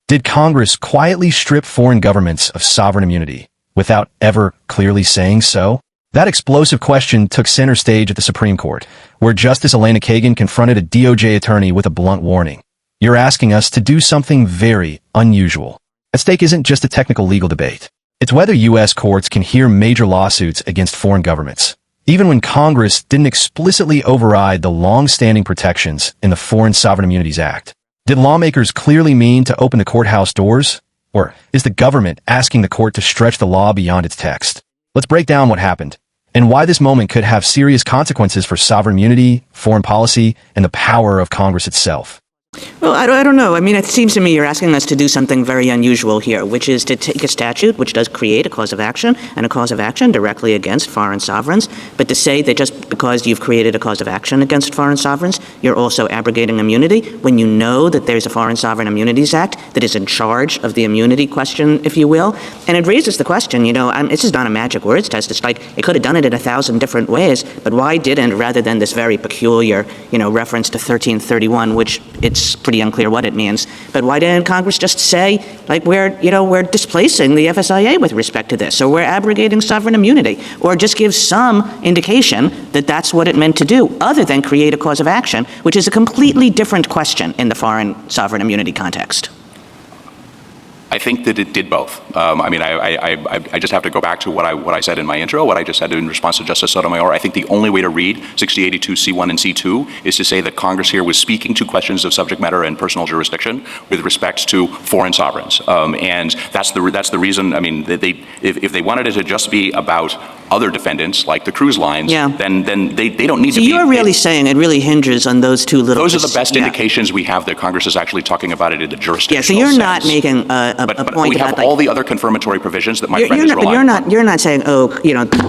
Did Congress quietly strip foreign governments of sovereign immunity without ever clearly saying so? That explosive question took center stage at the Supreme Court, where Justice Elena Kagan confronted a DOJ attorney with a blunt warning. You're asking us to do something very unusual. At stake isn't just a technical legal debate. It's whether U.S. courts can hear major lawsuits against foreign governments, even when Congress didn't explicitly override the long-standing protections in the Foreign Sovereign Immunities Act. Did lawmakers clearly mean to open the courthouse doors? Or is the government asking the court to stretch the law beyond its text? Let's break down what happened, and why this moment could have serious consequences for sovereign immunity, foreign policy, and the power of Congress itself. Well, I don't know. I mean, it seems to me you're asking us to do something very unusual here, which is to take a statute which does create a cause of action, and a cause of action directly against foreign sovereigns, but to say that just because you've created a cause of action against foreign sovereigns, you're also abrogating immunity, when you know that there's a Foreign Sovereign Immunities Act that is in charge of the immunity question, if you will. And it raises the question, this is not a magic words test. It's like it could have done it in 1,000 different ways, but why didn't, rather than this very peculiar, reference to 1331, which it's pretty unclear what it means, but why didn't Congress just say, like, we're displacing the FSIA with respect to this, or we're abrogating sovereign immunity, or just give some indication that that's what it meant to do, other than create a cause of action, which is a completely different question in the foreign sovereign immunity context? I think that it did both. I just have to go back to what I said in my intro, what I just said in response to Justice Sotomayor. I think the only way to read 6082 C1 and C2 is to say that Congress here was speaking to questions of subject matter and personal jurisdiction with respect to foreign sovereigns. And that's the reason. I mean, if they wanted it to just be about other defendants like the cruise lines, then they don't need to be. So you're really saying it really hinges on those two little. Those are the best indications we have that Congress is actually talking about it in the jurisdictional sense. Yeah, so you're not making but we have all the other confirmatory provisions that my friend is relying on. You're not saying,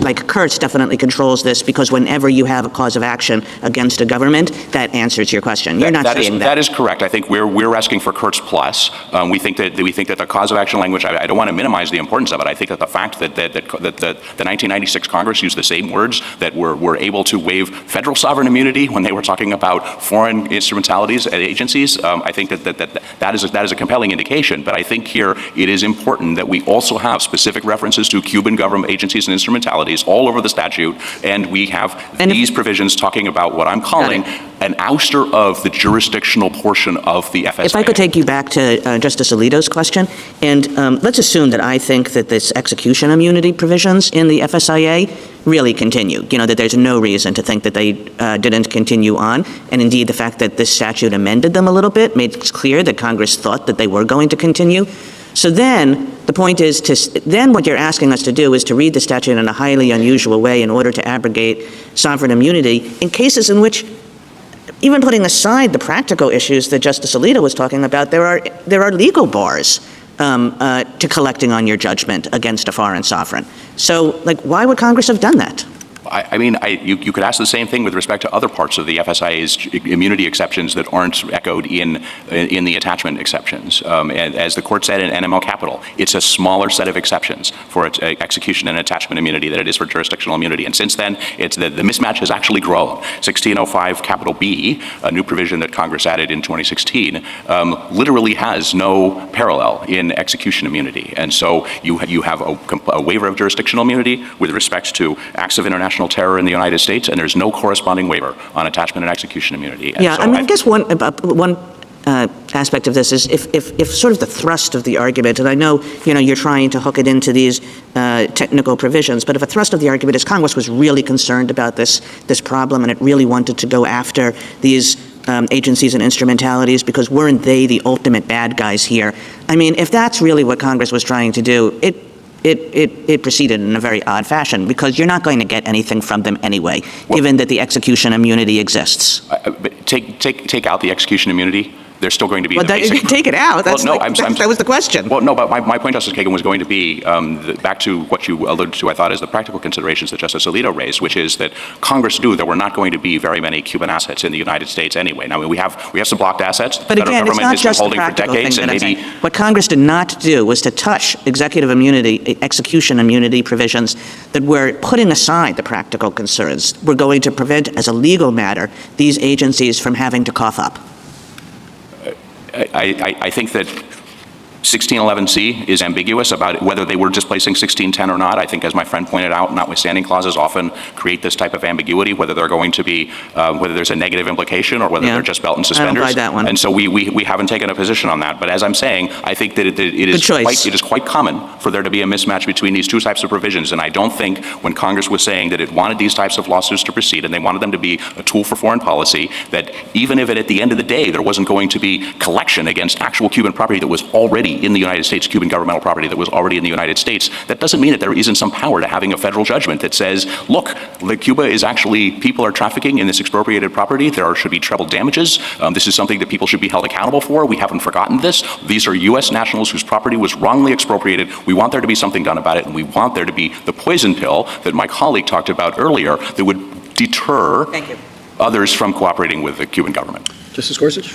like Kurtz definitely controls this because whenever you have a cause of action against a government, that answers your question. You're not saying that. That is correct. I think we're asking for Kurtz plus. We think that the cause of action language. I don't want to minimize the importance of it. I think that the fact that the 1996 Congress used the same words that were able to waive federal sovereign immunity when they were talking about foreign instrumentalities and agencies. I think that is a compelling indication. But I think here it is important that we also have specific references to Cuban government agencies and instrumentalities all over the statute, and we have these provisions talking about what I'm calling an ouster of the jurisdictional portion of the FSIA. If I could take you back to Justice Alito's question, and let's assume that I think that this execution immunity provisions in the FSIA really continue, that there's no reason to think that they didn't continue on, and indeed the fact that this statute amended them a little bit made it clear that Congress thought that they were going to continue. So then the point is then what you're asking us to do is to read the statute in a highly unusual way in order to abrogate sovereign immunity in cases in which, even putting aside the practical issues that Justice Alito was talking about, there are legal bars to collecting on your judgment against a foreign sovereign. So, why would Congress have done that? You could ask the same thing with respect to other parts of the FSIA's immunity exceptions that aren't echoed in the attachment exceptions. And as the court said in NML Capital, it's a smaller set of exceptions for execution and attachment immunity than it is for jurisdictional immunity. And since then, the mismatch has actually grown. 1605 capital B, a new provision that Congress added in 2016, literally has no parallel in execution immunity. And so you have a waiver of jurisdictional immunity with respect to acts of international terror in the United States, and there's no corresponding waiver on attachment and execution immunity. And I guess one aspect of this is if sort of the thrust of the argument, and I know you're trying to hook it into these technical provisions, but if a thrust of the argument is Congress was really concerned about this problem and it really wanted to go after these agencies and instrumentalities because weren't they the ultimate bad guys here? I mean, if that's really what Congress was trying to do, it proceeded in a very odd fashion because you're not going to get anything from them anyway, given that the execution immunity exists. Take out the execution immunity. There's still going to be you can take it out. That was the question. Well, no, but my point, Justice Kagan, was going to be back to what you alluded to, I thought, is the practical considerations that Justice Alito raised, which is that Congress knew there were not going to be very many Cuban assets in the United States anyway. Now, we have some blocked assets. But again, it's not just the practical thing that I'm saying. What Congress did not do was to touch executive immunity, execution immunity provisions that were putting aside the practical concerns. We're going to prevent, as a legal matter, these agencies from having to cough up. I think that 1611C is ambiguous about whether they were displacing 1610 or not. I think, as my friend pointed out, notwithstanding clauses often create this type of ambiguity, whether they're going to be, whether there's a negative implication or whether they're just belt and suspenders. I don't buy that one. And so we haven't taken a position on that. But as I'm saying, I think that it is quite common for there to be a mismatch between these two types of provisions. And I don't think when Congress was saying that it wanted these types of lawsuits to proceed and they wanted them to be a tool for foreign policy, that even if at the end of the day there wasn't going to be collection against actual Cuban property that was already in the United States, Cuban governmental property that was already in the United States, that doesn't mean that there isn't some power to having a federal judgment that says, look, Cuba is actually, people are trafficking in this expropriated property. There should be treble damages. This is something that people should be held accountable for. We haven't forgotten this. These are U.S. nationals whose property was wrongly expropriated. We want there to be something done about it, and we want there to be the poison pill that my colleague talked about earlier that would deter others from cooperating with the Cuban government. Justice Gorsuch?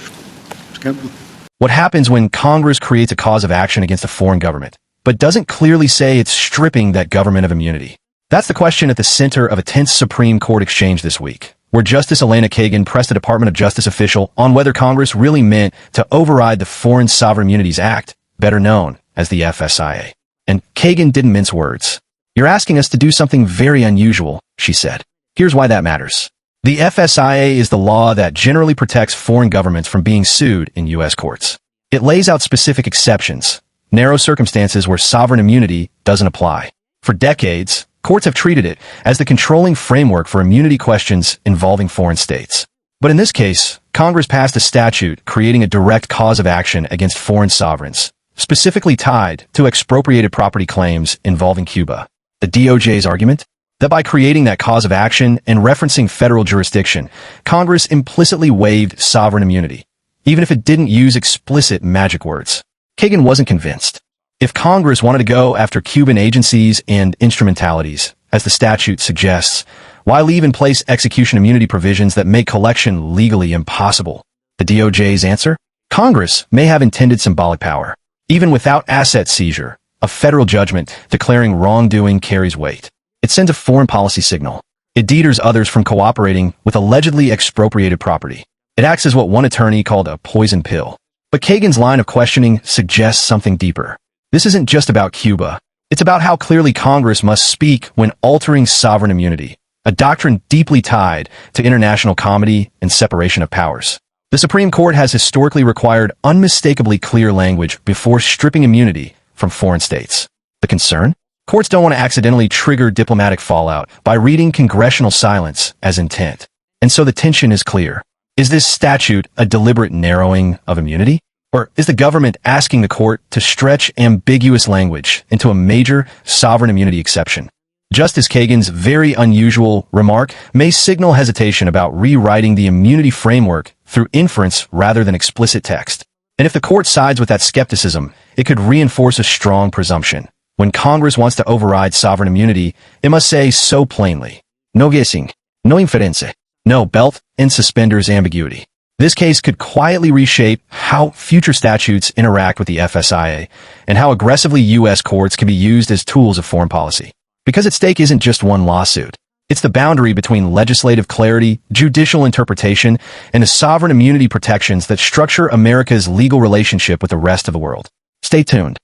What happens when Congress creates a cause of action against a foreign government, but doesn't clearly say it's stripping that government of immunity? That's the question at the center of a tense Supreme Court exchange this week, where Justice Elena Kagan pressed a Department of Justice official on whether Congress really meant to override the Foreign Sovereign Immunities Act, better known as the FSIA. And Kagan didn't mince words. "You're asking us to do something very unusual," she said. "Here's why that matters. The FSIA is the law that generally protects foreign governments from being sued in U.S. courts. It lays out specific exceptions, narrow circumstances where sovereign immunity doesn't apply. For decades, courts have treated it as the controlling framework for immunity questions involving foreign states. But in this case, Congress passed a statute creating a direct cause of action against foreign sovereigns, specifically tied to expropriated property claims involving Cuba. The DOJ's argument? That by creating that cause of action and referencing federal jurisdiction, Congress implicitly waived sovereign immunity, even if it didn't use explicit magic words. Kagan wasn't convinced. If Congress wanted to go after Cuban agencies and instrumentalities, as the statute suggests, why leave in place execution immunity provisions that make collection legally impossible? The DOJ's answer? Congress may have intended symbolic power. Even without asset seizure, a federal judgment declaring wrongdoing carries weight. It sends a foreign policy signal. It deters others from cooperating with allegedly expropriated property. It acts as what one attorney called a poison pill. But Kagan's line of questioning suggests something deeper. This isn't just about Cuba. It's about how clearly Congress must speak when altering sovereign immunity, a doctrine deeply tied to international comity and separation of powers. The Supreme Court has historically required unmistakably clear language before stripping immunity from foreign states. The concern? Courts don't want to accidentally trigger diplomatic fallout by reading congressional silence as intent. And so the tension is clear. Is this statute a deliberate narrowing of immunity? Or is the government asking the court to stretch ambiguous language into a major sovereign immunity exception? Justice Kagan's very unusual remark may signal hesitation about rewriting the immunity framework through inference rather than explicit text. And if the court sides with that skepticism, it could reinforce a strong presumption. When Congress wants to override sovereign immunity, it must say so plainly, no guessing, no inference, no belt and suspenders ambiguity. This case could quietly reshape how future statutes interact with the FSIA and how aggressively U.S. courts can be used as tools of foreign policy. Because at stake isn't just one lawsuit. It's the boundary between legislative clarity, judicial interpretation, and the sovereign immunity protections that structure America's legal relationship with the rest of the world. Stay tuned.